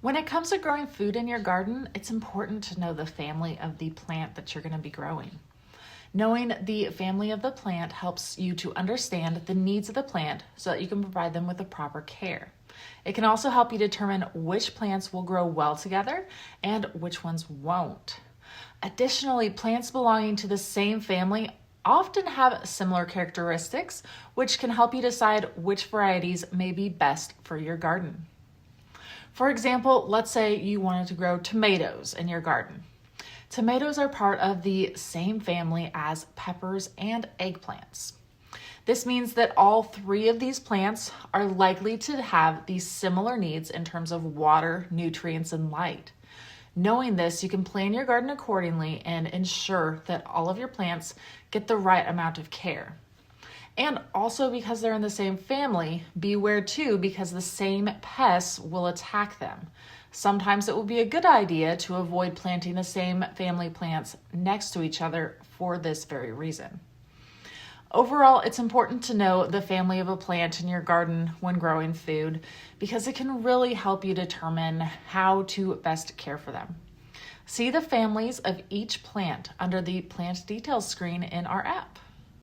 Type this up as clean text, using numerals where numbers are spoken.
When it comes to growing food in your garden, it's important to know the family of the plant that you're going to be growing. Knowing the family of the plant helps you to understand the needs of the plant so that you can provide them with the proper care. It can also help you determine which plants will grow well together and which ones won't. Additionally, plants belonging to the same family often have similar characteristics, which can help you decide which varieties may be best for your garden. For example, let's say you wanted to grow tomatoes in your garden. Tomatoes are part of the same family as peppers and eggplants. This means that all three of these plants are likely to have these similar needs in terms of water, nutrients, and light. Knowing this, you can plan your garden accordingly and ensure that all of your plants get the right amount of care. And also, because they're in the same family, beware too, because the same pests will attack them. Sometimes it will be a good idea to avoid planting the same family plants next to each other for this very reason. Overall, it's important to know the family of a plant in your garden when growing food because it can really help you determine how to best care for them. See the families of each plant under the plant details screen in our app.